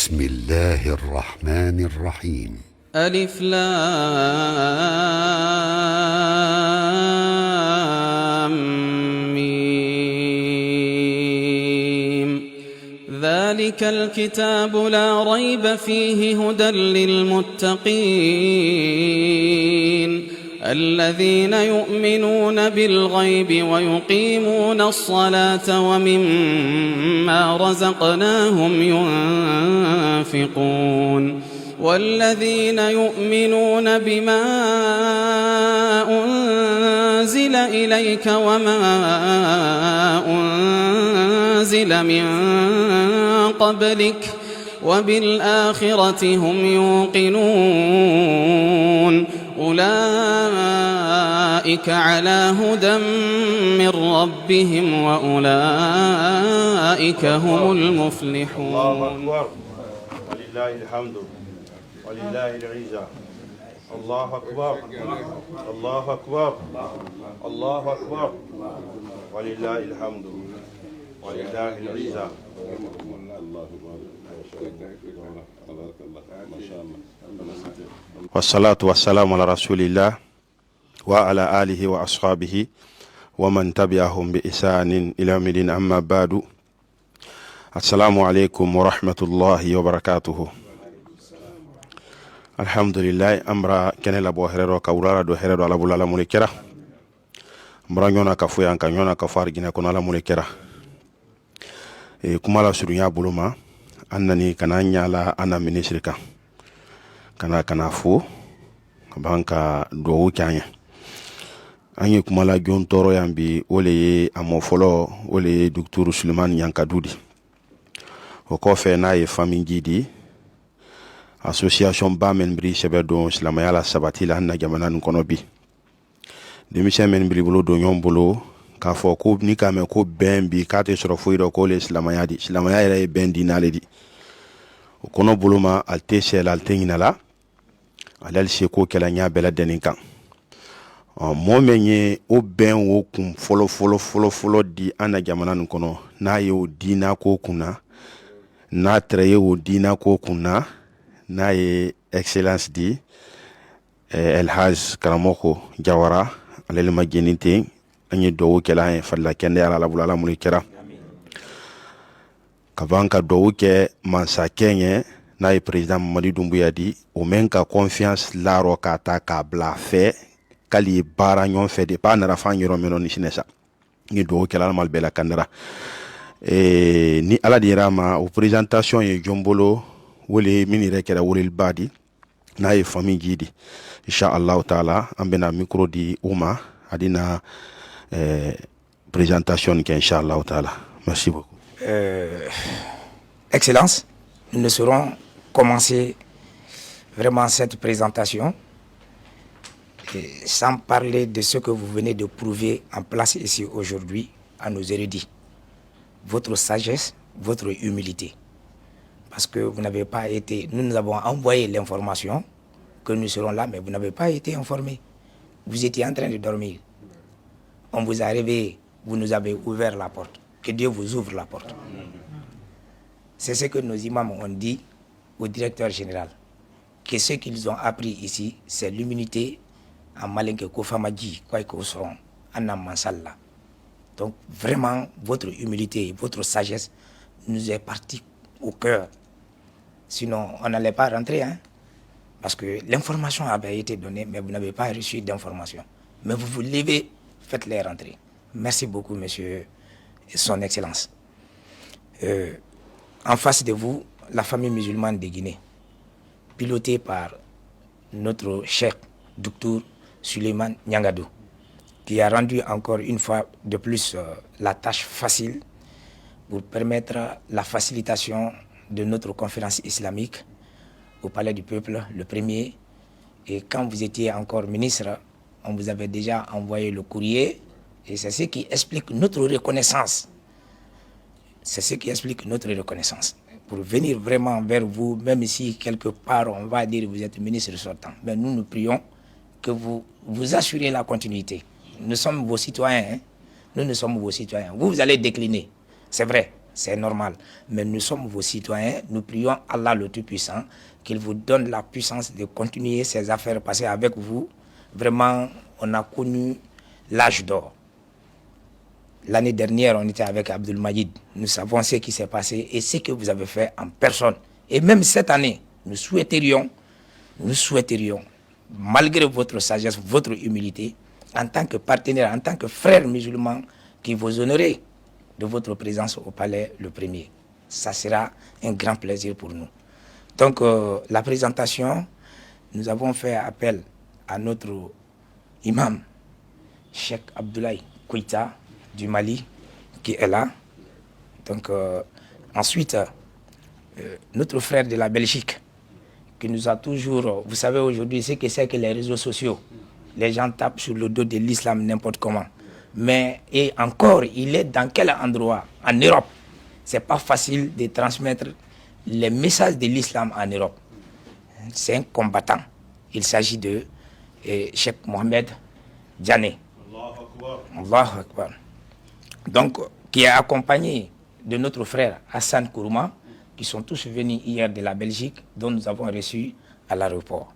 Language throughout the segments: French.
بسم الله الرحمن الرحيم ألف لام ميم ذلك الكتاب لا ريب فيه هدى للمتقين الذين يؤمنون بالغيب ويقيمون الصلاة ومما رزقناهم ينفقون والذين يؤمنون بما أنزل إليك وما أنزل من قبلك وبالآخرة هم يوقنون أولئك على هدى من ربهم وأولئك هم المفلحون. الله أكبر ولله الحمد ولله العزة. الله أكبر الله أكبر الله أكبر ولله الحمد ولله العزة. والصلاة والسلام على رسول الله وعلى آله وأصحابه ومن تبعهم بإحسان إلى يوم الدين. أما بعد، السلام عليكم ورحمة الله وبركاته. Alhamdulillah, amra kene la bo herero ka urara do herero ala bulala mulekera mbra nyona ka fuya ka nyona ka fargina kono ala mulekera kuma la surunya buluma annani kana nyala ana ministrika kana fu banka do wukanya anye kuma la jon toro yambi ole amofolo ole docteur Suleiman Yankadudi o ko fe na e famille di association Bamen Bri Sebedon Islamaya la sabati la na jamana nkono bi demission men bri bolo do nyom bolo ka fo ko ni ka me ko ben bi ka te soro fuiro ko le Islamaya di Islamaya ere ben di na le di o kono bolo ma alte sel alte nginala alal se ko kala nya bela denin kan mo menye o ben wo kum folo di ana jamana nkono na yo dina ko kuna na treye wo dina ko kuna na ye excellence di El Haj Karamoko Jawara alele magenite anye dowo kela en falla kende ala bulala mulikera kavanka dowo ke mansa kenye na ye president Mamadi Doumbouya di o menka confiance la roka ta ka bla fe kali bara nyon fe de pa na rafa nyoro meno ni sinesa ni dowo kela mal bela kandara ni ala dirama o présentation ye jombolo wole minire kera wole badi na ye famille jidi insha Allah taala ambena micro di uma adina présentation ki insha Allah taala. Merci beaucoup. Excellence, nous ne saurons commencer vraiment cette présentation sans parler de ce que vous venez de prouver en place ici aujourd'hui à nos érudits. Votre sagesse, votre humilité. Parce que vous n'avez pas été... Nous avons envoyé l'information que nous serons là, mais vous n'avez pas été informés. Vous étiez en train de dormir. On vous a réveillé, vous nous avez ouvert la porte. Que Dieu vous ouvre la porte. C'est ce que nos imams ont dit au directeur général. Que ce qu'ils ont appris ici, c'est l'humilité en malinke Kofamadji, quoi que seront, en Amansalla. Donc vraiment, votre humilité et votre sagesse nous est partie au cœur. Sinon, on n'allait pas rentrer, hein? Parce que l'information avait été donnée, mais vous n'avez pas reçu d'information. Mais vous vous levez, faites-les rentrer. Merci beaucoup, monsieur, son excellence. En face de vous, la famille musulmane de Guinée, pilotée par notre chef, Dr Suleiman Nyangadou, qui a rendu encore une fois de plus la tâche facile pour permettre la facilitation de notre conférence islamique au Palais du Peuple, le premier. Et quand vous étiez encore ministre, on vous avait déjà envoyé le courrier. Et c'est ce qui explique notre reconnaissance. C'est ce qui explique notre reconnaissance. Pour venir vraiment vers vous, même si quelque part on va dire que vous êtes ministre sortant, mais nous nous prions que vous assurez la continuité. Nous sommes vos citoyens. Hein? Nous sommes vos citoyens. Vous allez décliner. C'est vrai. c'est normal. Mais nous sommes vos citoyens, nous prions Allah le Tout-Puissant qu'il vous donne la puissance de continuer ces affaires, parce qu'avec vous, vraiment, on a connu l'âge d'or. L'année dernière, on était avec Abdul Majid. Nous savons ce qui s'est passé et ce que vous avez fait en personne. Et même cette année, nous souhaiterions, malgré votre sagesse, votre humilité, en tant que partenaire, en tant que frère musulman, qui vous honorez de votre présence au palais le premier. Ça sera un grand plaisir pour nous. Donc, la présentation, nous avons fait appel à notre imam, Cheikh Abdoulaye Koïta du Mali, qui est là. Donc, ensuite, notre frère de la Belgique, qui nous a toujours... Vous savez aujourd'hui, ce que c'est que les réseaux sociaux. Les gens tapent sur le dos de l'islam n'importe comment. Mais, et encore, il est dans quel endroit? En Europe. C'est pas facile de transmettre les messages de l'islam en Europe. C'est un combattant. Il s'agit de Cheikh Mohamed Diané. Allahu Akbar. Donc, qui est accompagné de notre frère Hassan Kourouma, qui sont tous venus hier de la Belgique, dont nous avons reçu à l'aéroport.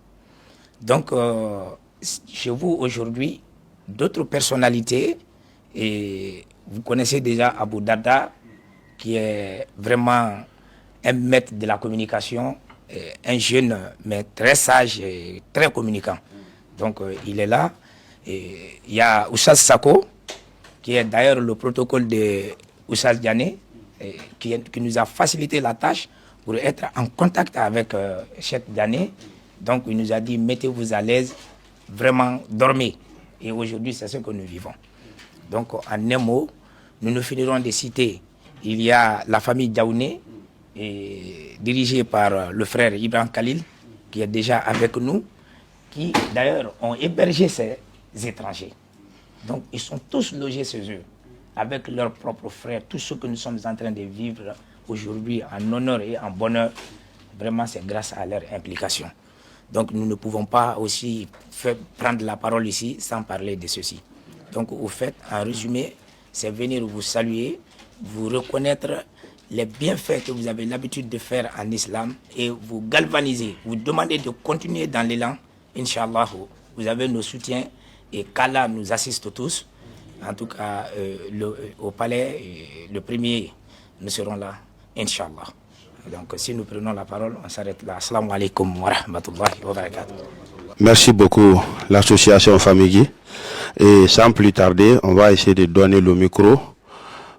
Donc, chez vous aujourd'hui, d'autres personnalités, et vous connaissez déjà Abou Darda, qui est vraiment un maître de la communication, un jeune mais très sage et très communicant. Donc il est là. Et il y a Oussaz Sako, qui est d'ailleurs le protocole de Oussaz Diané, qui nous a facilité la tâche pour être en contact avec Cheikh Diané. Donc il nous a dit, mettez-vous à l'aise, vraiment dormez. Et aujourd'hui, c'est ce que nous vivons. Donc, en un mot, nous nous finirons de citer. Il y a la famille Diaouné, dirigée par le frère Ibrahim Khalil, qui est déjà avec nous, qui d'ailleurs ont hébergé ces étrangers. Donc, ils sont tous logés chez eux, avec leurs propres frères. Tout ce que nous sommes en train de vivre aujourd'hui en honneur et en bonheur, vraiment, c'est grâce à leur implication. Donc nous ne pouvons pas aussi prendre la parole ici sans parler de ceci. Donc au fait, en résumé, c'est venir vous saluer, vous reconnaître les bienfaits que vous avez l'habitude de faire en islam et vous galvaniser, vous demander de continuer dans l'élan. Inch'Allah, vous avez nos soutiens et qu'Allah nous assiste tous. En tout cas, au palais, le premier, nous serons là, Inch'Allah. Donc si nous prenons la parole, on s'arrête là. Assalamu alaikum wa rahmatullahi wa barakatuh. Merci beaucoup, l'association Famigui. Et sans plus tarder, on va essayer de donner le micro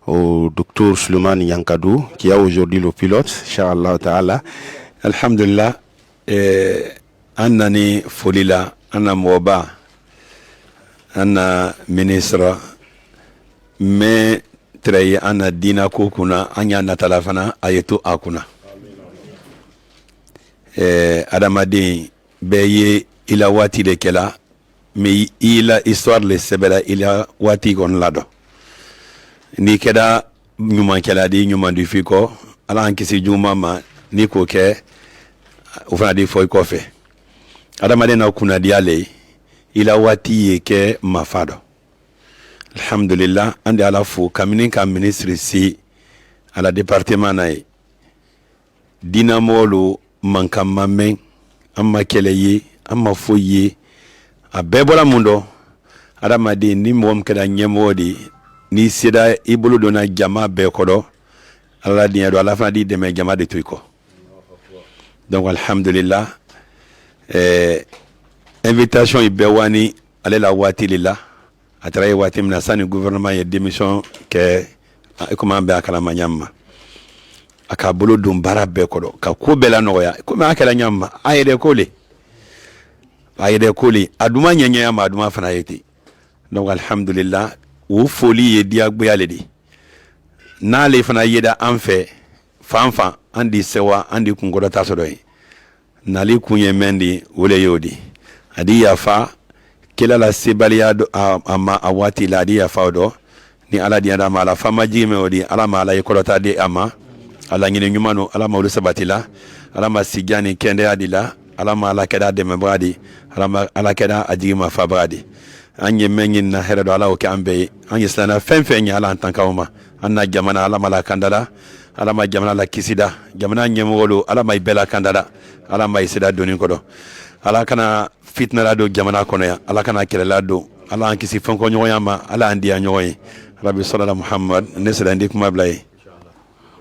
au docteur Suleiman Yankadou, qui est aujourd'hui le pilote, Inch'Allah Ta'ala. Alhamdulillah, Annani Folila, Anna Mouaba, Anna ministre, mais Traye Anna Dina Kukuna, Anya Natalafana, Ayetu Akuna. Adamadi Beye, il a wati de Kela, mais il a histoire de Sebela, il a wati gon lado. Ni keda nyuma kela di nyuma du fiko, ala ankisi juma ma ni ko ke ufana di foi kofe. Adamadi na kuna diale, il a wati ke mafado. Alhamdulillah, ande ala fu kamini ka ministre si ala département nae. Dinamolo mankama men amma keleye amma foye a bebola mundo adamadi ni mom keda nyemodi ni sida ibulu dona jama be kodo ala diado ala fa di deme jama de tuiko. Donc alhamdulillah, invitation ibewani ale la wati lila atraye wati mina sani gouvernement ye démission ke comment be akala manyama aka bolo dum bara be kodo ka ko bela noya ko ma akala nyama ayede koli aduma nyanya ma aduma fana yeti. Donc alhamdulillah wo foli ye dia gbe di na le fana yeda anfe fanfa andi sewa andi kungodo tasodo na le kunye mendi wole yodi adi yafa kila la sebalia ama awati la adi yafa do ni ala dia da mala fama jime odi ala mala yikolota di ama ala ngine nyumano ala mawlu sabatila ala masigani kende adila ala mala keda de mabadi ala keda ajima fabadi anye mengin na herado ala o kambe anye sana fenfe nya ala antankawma anna jamana ala mala kandala ala ma jamana la kisida jamana nyemwolo ala ma bela kandala ala ma isida doni kodo ala kana fitna la do jamana kono ya ala kana kelela do ala an kisi fonko nyoyama ala andiya nyoy rabbi sallallahu muhammad nesra ndi kuma blay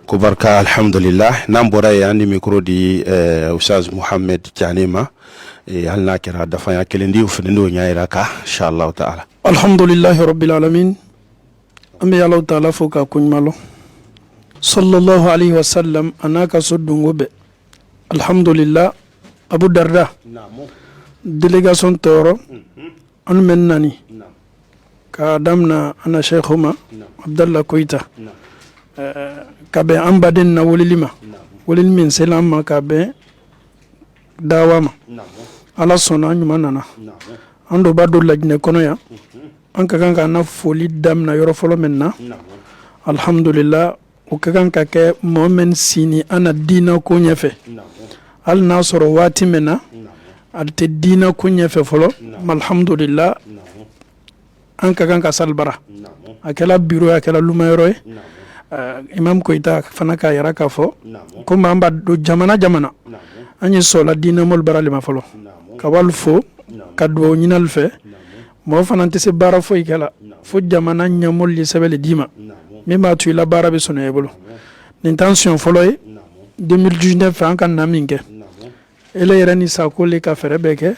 ko barka alhamdulillah nam boray andi micro di ustaz muhammad tianima halna kira dafa ya kelendi ufendo nyaira ka inshallah taala alhamdulillah rabbil alamin ambi allah taala foka kunymalo sallallahu alaihi wasallam anaka sodungobe alhamdulillah abu darda délégation toro an mennani ka damna ana sheikhuma abdallah koita kabe ambaden na wolilima wolil min selama kabe dawama ala sona nyuma nana ando bado lajne kono ya anka kanka na foli damna yoro folo menna alhamdulillah o kanka ke momen sini ana dina ko nyefe al nasoro wati mena alte dina ko nyefe folo alhamdulillah anka kanka salbara akela biro akela lumayro imam koita fanaka yaraka fo kuma amba do jamana anyi sola dina mol barali ma folo kawal fo kadwo nyinal fe mo fanante se bara fo ikala fo jamana nyamol li sebele dima mima tu la bara be sono ebolo l'intention folo 2019 an kan naminge ele yerani sakole ka ferebeke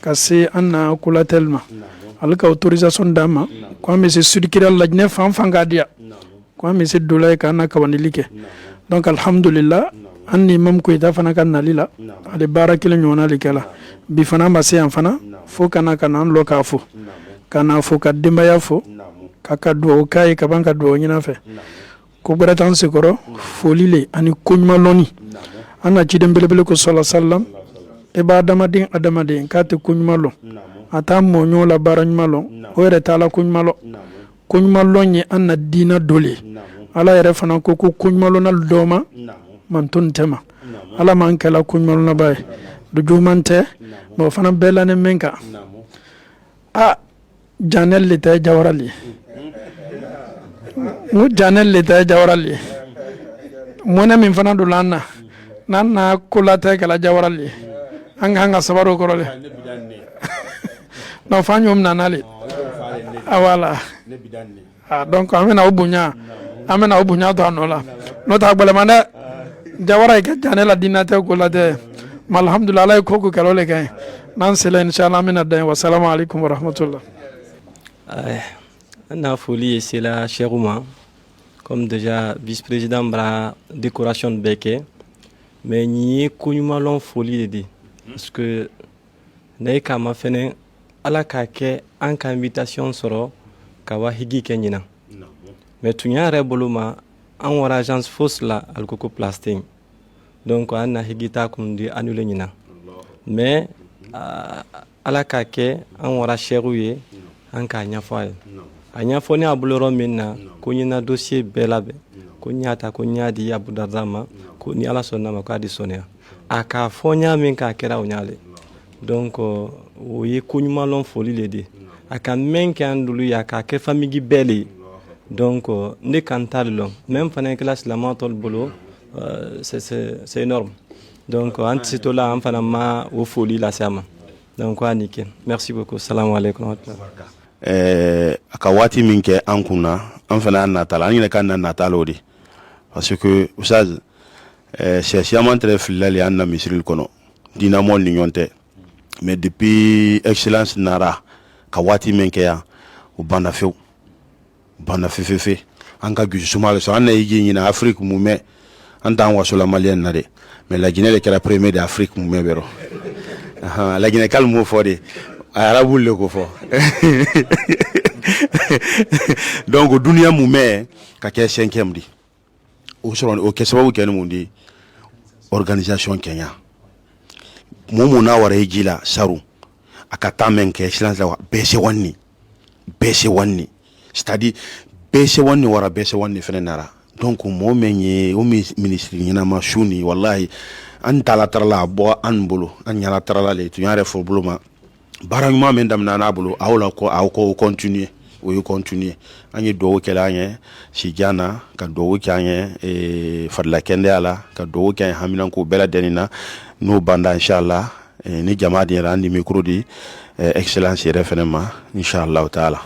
kasi anna kula telma alka autorisation dama kwa mese sudikira lajne fanfanga dia kwa mese dolay kana kawanilike donc alhamdulillah anni mam ko ida fana kan nalila ale barakile nyona likala bi fana ma se fana fo kana lo ka fo kana fo ka dimba ya fo kaka do kai ka banka do nyina fe ko bratan sekoro folile ani kunyma loni ana ci dem belebele ko sallallahu alaihi wasallam e ba adamadin ka te kunyma lo ata mo nyola baranyma lo o re tala kunyma lo ni anna dina dole ala yere fana ko kunyma lo na doma man tun tema ala man kala kunyma lo na bay du jumante mo fana belane menka janel le tay jawarali mu janel le tay jawarali mona min fana do lanna nanna kula tay kala jawarali anga sabaro korole no fanyum nanali awala donc amena obunya to anola no ta gbele mane jawara ke janela dinate kula te alhamdulillah ko kalole kay nan sele inshallah amena den wa assalamu alaikum wa rahmatullah. Na folie c'est la Cherouma comme déjà vice-président de la décoration de Beke mais ni kunyuma lon folie de parce que nay ka ma fene ala ka ke an ka invitation soro ka wa higi kenyina mais tunya reboluma an wara agence fausse la alcoco plasting donc an na higita kum di annuler nyina mais ala ka ke an wara cherouye an ka nyafoy anya foni abuloro minna ko nyina dossier belabe ko nyata ko nyadi Abu Dardama ko ni ala sonna ma ko adi sonia aka fonya min ka kera onyale donc o ye kunyuma lon foli lede aka men kan dulu ya ka ke famigi beli donc ne kantal lon même fana classe la matol bolo c'est énorme donc antito la am fana ma o foli la sama donc anike merci beaucoup salam alaykoum aka wati min ke an kunna an fana natala an yine kan natalodi parce que oustaz c'est très filali an na misril kono dina mol ni nyonte mais depuis excellence nara ka wati min ke ya o banda fefe an ka guju suma so an na yigi ni na Afrique mu me an tan waso la malien na de mais la Guinée le kala premier d'Afrique mu me bero la Guinée calme fo de arabul le ko fo donc dunia mu me ka ke 5e di o so o ke sababu ke mu di organisation Kenya momo na wara hijila saru akata men ke silence la bese wanni c'est-à-dire bese wanni wara bese wanni fenenara donc mo menye o ministre nyina ma shuni wallahi an tala tarala bo an bolo an nyala tarala le tu yare fo bolo ma baranguma men dam na bolo awla ko aw ko continuer o ye continuer an ye duwawu kɛla an ye sijana ka duwawu kɛ an ye fadila kɛndɛya la ka duwawu kɛ an ye haminanko bɛɛ lajɛlen na n'o banda inchallah ni jama din yɛrɛ an di micro di excellence yɛrɛ fɛnɛ ma inchallah taala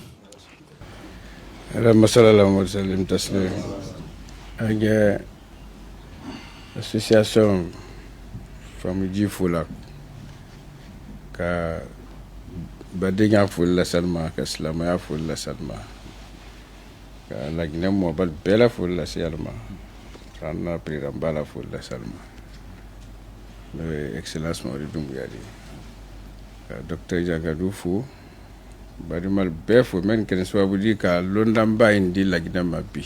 اللهم صل على محمد وسلم تسليما ak association famille Jifula ka badenya fulla salma ka islamaya fulla salma ka lagne mo bal bela fulla salma ranna priram bala fulla salma excellence mo dumbu yadi ka docteur Jagadou fu badimal befo men ken swabu di ka londam ba indi lagne mabbi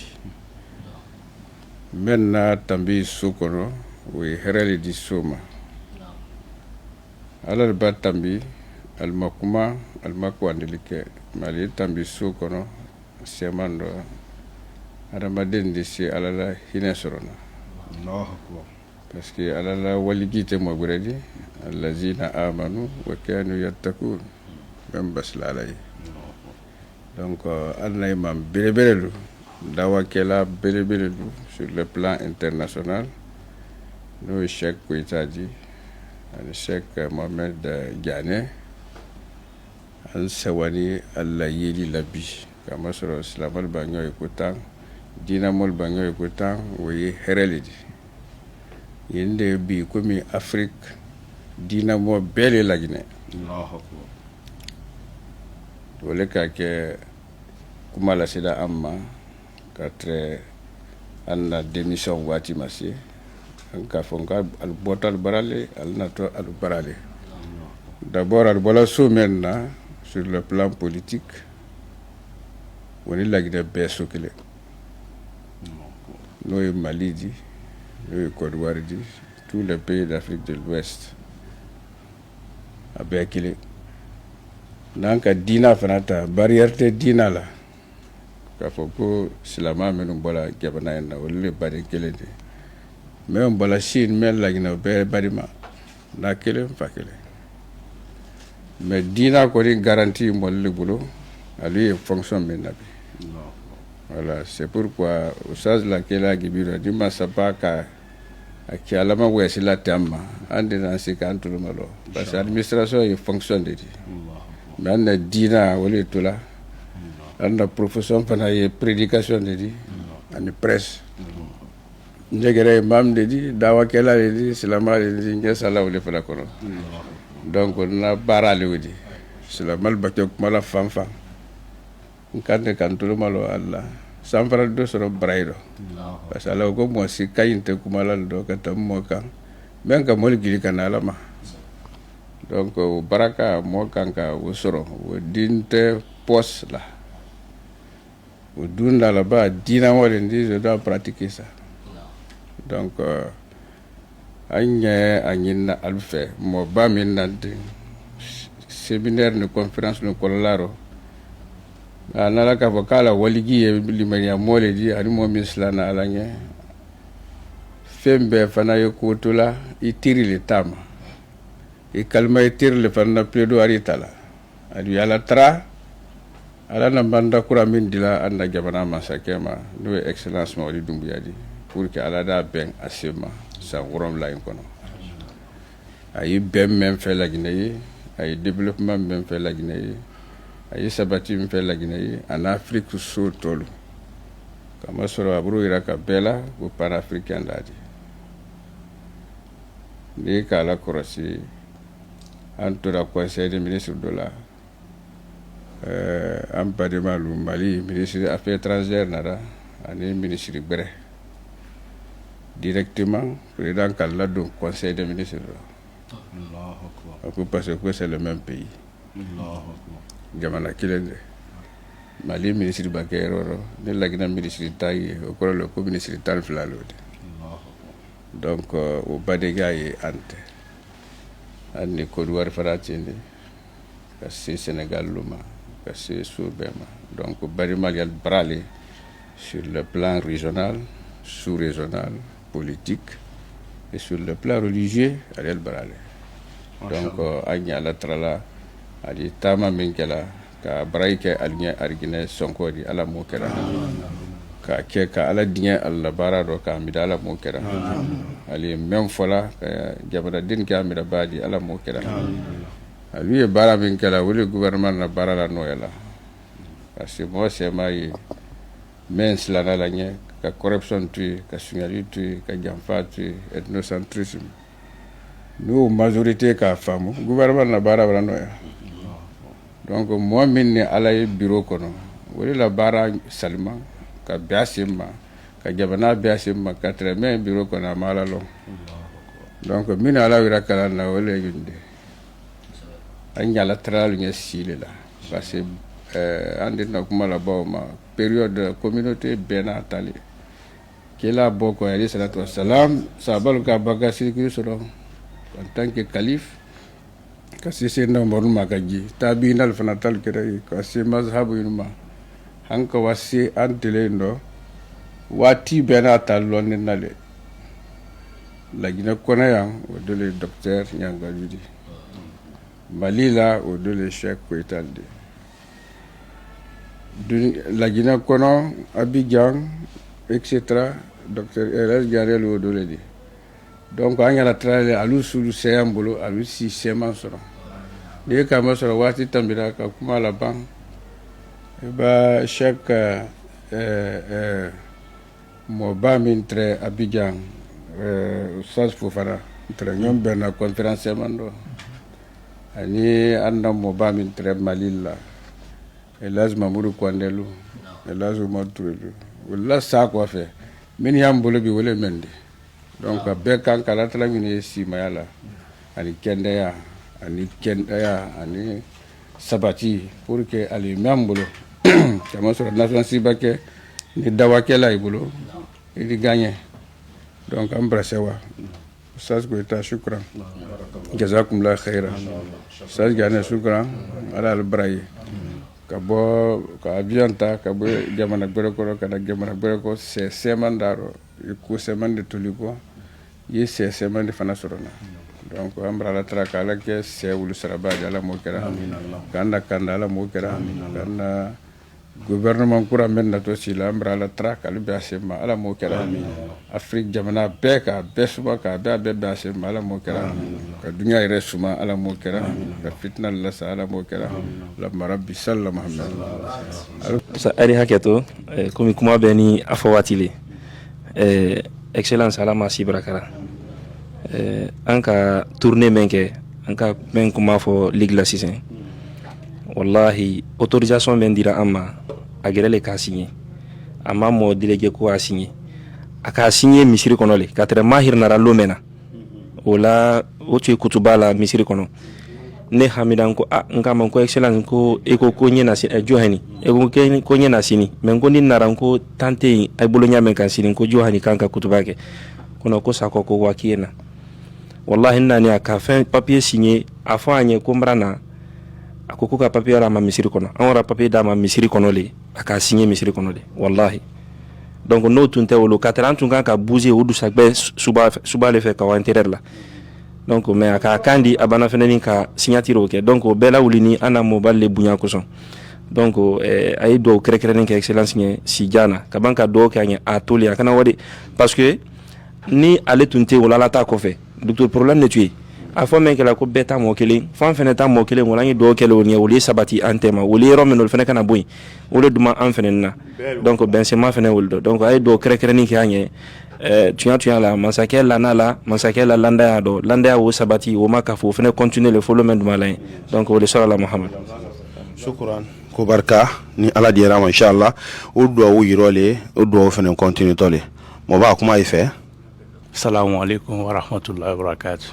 men na tambi sukono we herali di soma alal ba tambi almakuma almakwandilike mali tambi sukono semando adamaden di si alala hine sorona Allahu akbar parce que alala waligite mo buredi allazina amanu wa kanu yattaqun gambas lalay donc alay mam berebelu dawakela berebelu sur le plan international nous Cheikh Koitadi le Cheikh Mohamed Diané al sawani alla yeli labi kama soro islamal banyo ikutan dinamol banyo ikutan we herelidi yende bi komi Afrique dinamo bele lagine Allahu akbar wole ka ke kuma la sida amma katre anna démission wati masi ka fonka al botal barale al nato al barale d'abord al bola soumenna sur le plan politique woni lagide beso kele noy Mali di noy Côte d'Ivoire di tous les pays d'Afrique de l'Ouest abekile nanka dina fanata barrière de dina la ka foko silama menu bola jabana na wolle bari kele de même bola Chine mel lagina be bari ma na kele fa kele mais dina ko ri garantie molle bulo ali fonction menabi voilà c'est pourquoi au sens la kela gibiro di masaba ka akialama wesi la tamma ande na sikantu malo parce que administration est fonction de di mais on a dina wole tola on a profession pana ye prédication de di on presse njegere mam de di dawa kela de di silama de di ngesala wole fala kono donc na barale wodi silamal bakyo mala fanfa nkande kantulo malo alla samfara do soro braido parce que ala ko mo si kayinte kumala do kata mo kan men ka mol gili kanala ma donc baraka mo kanka wo soro wo dinte pos la wo dunda la ba dina mo ndi je dois pratiquer ça donc anyina alfe mo ba min nande séminaire de conférence no kolaro anala ka vokala waligi limania mole di ani mo mislana alanye fembe fana yokutula itiri le tama e kalma itiri le fana pledo aritala adu yala tra ala na banda kura min dila anda jabana masakema no excellence mo di dumbuyadi pour que ala da ben asema sa worom la kono ay bem men fe la Guinée ay développement men fe la Guinée ay sabati men fe la Guinée en Afrique sous tolu kama soro abru iraka bela ou panafricain dadi ni kala korasi antora conseil des ministres de la ampadema lu Mali ministre des affaires étrangères nada ani ministre bere directement président kala do conseil des ministres Allahu akbar parce que c'est le même pays Allahu akbar jamana kilende Mali ministre bakero ne lagina ministre tayi ko le ko ministre tal flalode donc au badega yi ante andi ko duwar faratinde kasi Sénégal luma kasi soubema donc bari malial bralé sur le plan régional sous-régional politique et sur le plan religieux ariel bralé donc agna la trala ali tama minkela ka barayi kɛ aliɲɛ arigine sonko di ala m'o kɛra ka kɛ ka ala diɲɛ alla baara dɔ k'a mida ala m'o kɛra ali mɛn fɔla ka jamanaden kɛ a mida baa di ala m'o kɛra alu ye baara min kɛra o de gouvernement na baara la nɔgɔya la parce que mɔgɔ sɛma ye mɛn silanna la ɲɛ ka corruption to yen ka suɲɛli to yen ka janfa to yen ethnocentrisme n'o majorité k'a faamu gouvernement na baara bɛ nɔgɔya donc mɔgɔ min ni ala ye bureau kɔnɔ o de la baara salima ka bɛn a sen ma ka jamana bɛn a sen ma ka tɛrɛ mɛn bureau kɔnɔ a ma ala lɔn donc min ala yɛrɛ kalan na o de ye nin de an ɲala taara ɲɛ si de la parce que an de na kuma labaw ma période communauté bɛɛ n'a tali kela bɔ kɔ alayhi salatu wassalam sahabalu ka baka sirikiri sɔrɔ en tant que calife ka se senda umaru ma ka ji tabiinal fana tal kɛra ye ka se mazhabu yin ma an ka wa se an telen dɔ waati bɛɛ n'a ta lɔnni na de Laginɛ kɔnɔ yan o de le docteur Ɲangaludi Mali la o de le Cheikh Koyita de Laginɛ kɔnɔ Abidjan etc. docteur Elhadji Garel o de le di donc an yɛrɛ taara alu sulu sɛyan bolo alu si sɛman sɔrɔ n'i ye k'a ma sɔrɔ waati tɛmɛra ka kuma laban i b'a Cheikh mɔba min tɛrɛ Abidjan Ustaz Fofana tɛrɛ ɲɔgɔn bɛnna conférence sɛman dɔ ani an na mɔba min tɛrɛ Mali la Elhadji Mamudu Kɔndɛlu Elhadji Umaru Turelu o la sa kɔfɛ min y'an bolo bi wele mɛn de donc bɛɛ kan ka latala min ye simaya la ani kɛndɛya ani sabati pour que ali mɛn bolo kama sɔrɔ nafiansiba kɛ ni dawakɛla i bolo i di gagné donc an brase wa Ustaz Koyita shukran jazakumullah khaira Ustaz Gane shukran ala albaraye ka bɔ ka avion ta ka bɔ jamana gbɛrɛ kɔrɔ ka na jamana gbɛrɛ kɔ sɛman daro i ko sɛman de toli kɔ i ye sɛman de fana sɔrɔ na donc an bara ala tara ka ala kɛ sɛ wulu saraba di ala m'o kɛra k'an na kanda ala m'o kɛra k'an na gouvernement kura min natɔ si la an bara ala tara k'ale bɛ a sen ma ala m'o kɛra Afrique jamana bɛɛ k'a bɛɛ suma k'a bɛɛ a bɛɛ bɛ a sen ma ala m'o kɛra ka dunya yɛrɛ suma ala m'o kɛra ka fitina lasa ala m'o kɛra Allahumma rabbi salli Muhammad sa ari haketo komi kuma bɛ ni a fɔ waati le excellence ala ma sibrakara an ka tournée men kɛ an ka men kuma fɔ ligue la sisan wallahi autorisation men dira an ma a gɛrɛle k'a signé a ma mɔ délégué ko a signé a k'a signé misiri kɔnɔ le ka tɛrɛ mahir nara lo mɛna o la o tun ye kutuba la misiri kɔnɔ ne hamidan ko n k'a ma ko excellence ko e ko ɲɛ na sini johani e ko ɲɛ na sini mais ko ni nara ko tante yin ay bolo ɲamɛ kan sini ko johani kan ka kutuba kɛ kono ko sako ko wakiye na wallahi nani a ka fɛn papier signé a fɔ a ɲɛ ko n bara na a ko ka papier ra ma misiri kɔnɔ an wara papier d'a ma misiri kɔnɔ le a k'a signé misiri kɔnɔ le wallahi donc n'o tun tɛ wolo ka tɛrɛ an tun kan ka bouger o dusakbɛ suba le fɛ ka wa intérieur la donc mais a ka kan di a bana fɛnɛ ni ka signature o kɛ donc o bɛɛ lawuli ni an na mobile le bonya kosɔn donc a ye dɔw kɛrɛkɛrɛnnen kɛ excellence ɲɛ si jana ka ban ka dɔw kɛ a ɲɛ a toli a kana wari parce que ni ale tun tɛ wala ala ta kɔfɛ docteur problème de tun ye a fɔ min kɛla ko bɛɛ ta mɔgɔ kelen fan fɛnɛ ta mɔgɔ kelen wala an ye dɔw kɛlɛ o ɲɛ olu ye sabati an tɛma olu ye yɔrɔ min olu fɛnɛ kana bɔ yen olu duma an fɛnɛ na donc bɛnsɛma fɛnɛ olu dɔ donc a ye dɔw kɛrɛkɛrɛnnin kɛ a ɲɛ tuya la masakɛ lana la masakɛ la landaya dɔ landaya o sabati o ma ka fɔ o fɛnɛ continuer le folo mɛn duma la yen donc o de sɔrɔ la Muhammad shukran ko barka ni ala diyara ma inshallah o duwawu yirole o duwawu fɛnɛ continue tole mo ba kuma ife Assalamu alaikum wa rahmatullahi wa barakatuh.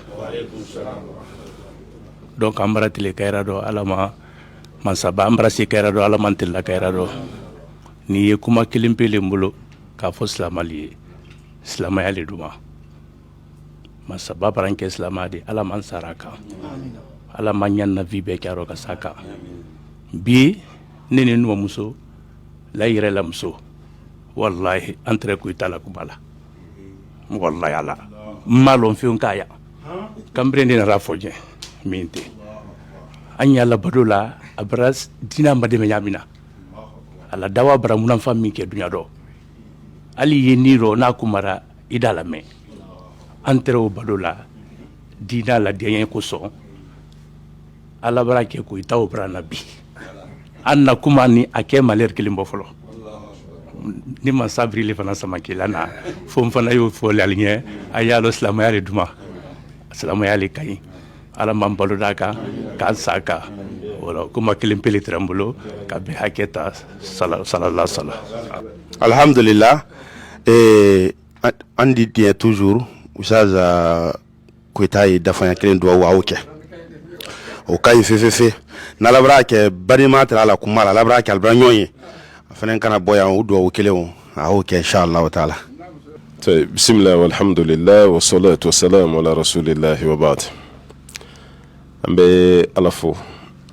Donc ambara tile kaira do alama mansaba ambara si kaira do alama tilla kaira do ni ye kuma kilimpele mbolo ka fo islamali islamaya le duma mansaba baranke islamadi alama saraka alama nyanna vibe karo ka saka bi nene no muso la yire la muso wallahi entre ku itala kubala wallahi ala malon fiun kaya kambrende na rafoje minte anya la badula abara dina mademe nyamina ala dawa bara munan fammi ke dunya do ali yeniro na kumara idala me antero badola dina la diyen ko so ala bara ke ko itaw bara nabi anna kuma ni ake maler kilimbo folo ni man sabri le fana sama kilana fo fana yo fo lalinye ayalo islamaya duma islamaya le kai ala man baloda ka saka wala kuma kilimpeli trambulo ka be haketa sallallahu sallam alhamdulillah andi tient toujours usaza kwetayi dafanya kelen do wa oke o kai fefe na labra ke bari matra ala kumala labra ke albranyoyi fenen kana boya o do kelen a oke inshallah taala. بسم الله والحمد لله والصلاة والسلام على رسول الله وبعد ambe alafo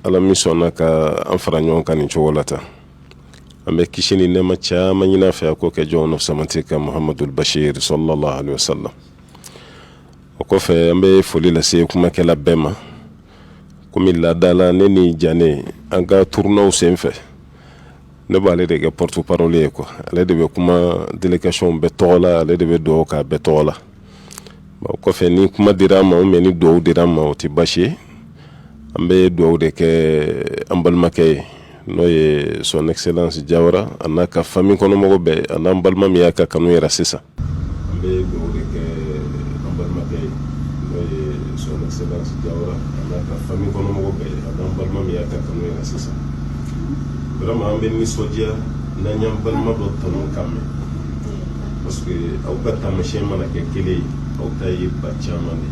ala misona ka amfaranyo kan chowolata ambe kishini nema cha manyina fa ko ke jono samantika Muhammadul Bashir sallallahu alaihi wasallam ko fe ambe foli la se kuma ke la bema komi la dala neni jane anga tourno semfe ne balé de porte parole ko ale de kuma délégation betola ale de do ka betola ko fe ni kuma dirama o meni do dirama o ti Bashir ambe do de ke ambal makay noye son excellence Jawara anaka famille kono mogo be anambal mam yaka kanu yera sisa ambe do de ke ambal makay noye son excellence Jawara anaka famille kono mogo be anambal mam yaka kanu yera sisa vraiment ambe ni sodia na nyambal mado tanu kamme parce que au bata machine mana ke kele au tayi bachamane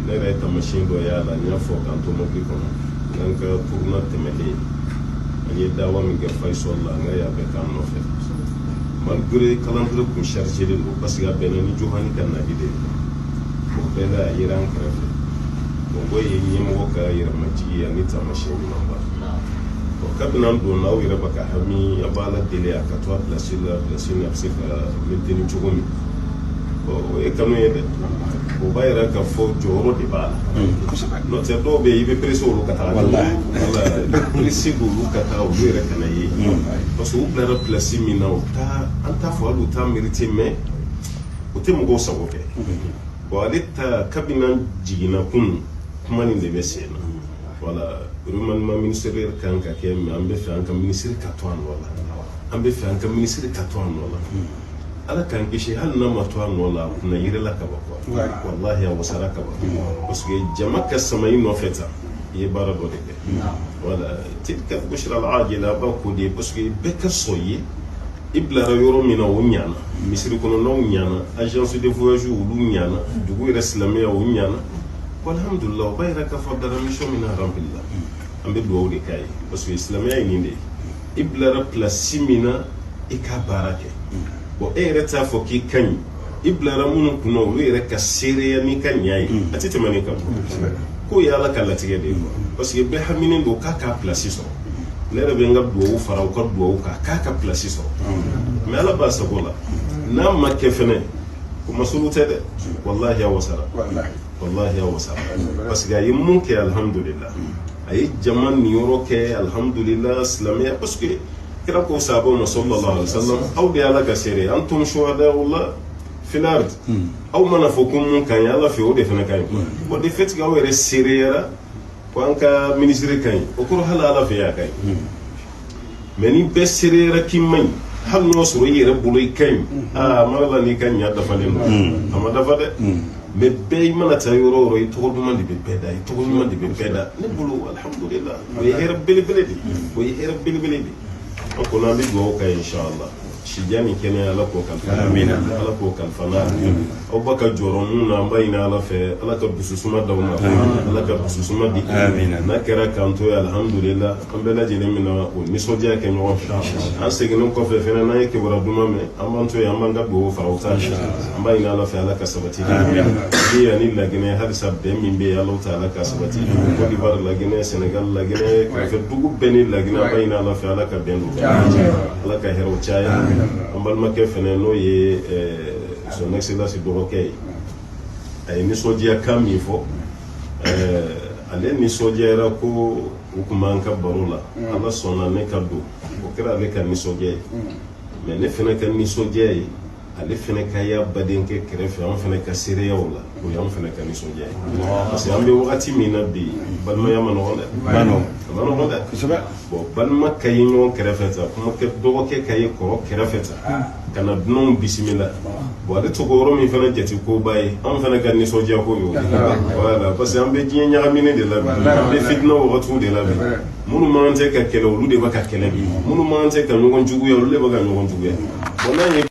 lera ita machine do ya la nya fo kan to mo bi kono donc pour na temele ani dawa mi ga fay solla nga ya be kan no fe malgré calendrier ko chargé de lo parce que ben ni johani kan na ide ko be la iran kref bo boy ni mo ka ira maji ya ni ta machine no ba ko kabina do na wi raba ka hami abala dele aka to place la absika meteni jogomi o e kanu yede o bayra ka fo joro de bala no te do be ibe preso lu kata wallahi presi lu kata o bere kana yi parce que o blara place mina o ta anta fo lu ta mérité mais o te mo go sabo ke o alita kabina jigina kun kuma ni de besena wala ruman ma ministère kan ka ke me ambe fa kan ministère ka to an wala ambe fa kan ministère ka to an wala ala kan kishi hal na matwan wala kuna yirela ka ba wallahi ya wasaraka ba parce que jamaka samay no feta ye bara do de wala tilka bushra al ajila ba ko de parce que beka soyi ibla yoro mina wunyana misri kono no wunyana agence de voyage wu wunyana dugu islamia wunyana walhamdulillah bayraka fadara mission min rambillah ambe do de kay parce que islamia ni de ibla place mina ikabarake bo ereta fo ki kan iblara mun kuno lu ereka sere mi kan yayi atite mani kan ko ya la kala tige de parce que be hamine do kaka place so lere be ngab do fara ko do kaka place so mais ala ba sabola na makke fene ko masulute de wallahi ya wasara wallahi ya wasara parce que ay mun ke alhamdulillah ay jaman ni yoro ke alhamdulillah islamia parce que kira ko sabo sallallahu alaihi wasallam aw bi ala gasere antum shuhada wallah fil ard aw manafukum kan yalla fi o de fana kan o de fet ga were serera ko anka ministre kan o ko halala fi ya kan meni be serera kimman hal no so yere buloy kan mala ni kan ya dafa len ama dafa de me be mana tayoro ro to do man de be peda to do man de be peda ne bulu alhamdulillah wa yere bil biladi wa yere bil biladi ko na bi go ka inshallah shijani kene ala ko kalfana amina ala ko kalfana o baka joron na bayina ala fe ala ka bisusuma dawma ala ka bisusuma di amina na kera kanto alhamdulillah ambela jele mina o misodia ke no an segino ko fe fena na yake wara duma me amanto ya manga go farauta ambayina ala fe ala ka sabati amina ya ni lagine har sabbe min be ala taala ka sabati ko di bar lagine senegal lagine ko fe dugu beni lagine bayina ala fe ala ka bendu ala ka hero chaya ambal make fene no ye son excellence do hockey ay ni sodia kam il faut ale nisɔndiyara ko u kun b'an ka baro la ala sɔnna ne ka don o kɛra ale ka nisɔndiya ye mais ne fana ka nisɔndiya ye ale fana ka y'a badenkɛ kɛrɛfɛ an fana ka seereyaw la o y'an fana ka nisɔndiya ye parce que an bɛ wagati min na bi balimaya ma nɔgɔn dɛ a ma nɔgɔn dɛ bon balima ka ye ɲɔgɔn kɛrɛfɛ ta kuma dɔgɔkɛ ka ye kɔrɔ kɛrɛfɛ ta ka na dunanw bisimila bon ale to ko yɔrɔ min fana jate koba ye an fana ka nisɔndiya ko y'o voilà parce que an bɛ diɲɛ ɲagaminen de la bi an bɛ fitina wagatiw de la bi minnu man tɛ ka kɛlɛ olu de bɛ ka kɛlɛ bi minnu man tɛ ka ɲɔgɔn juguya olu de bɛ ka ɲɔgɔn juguya bon n'an ye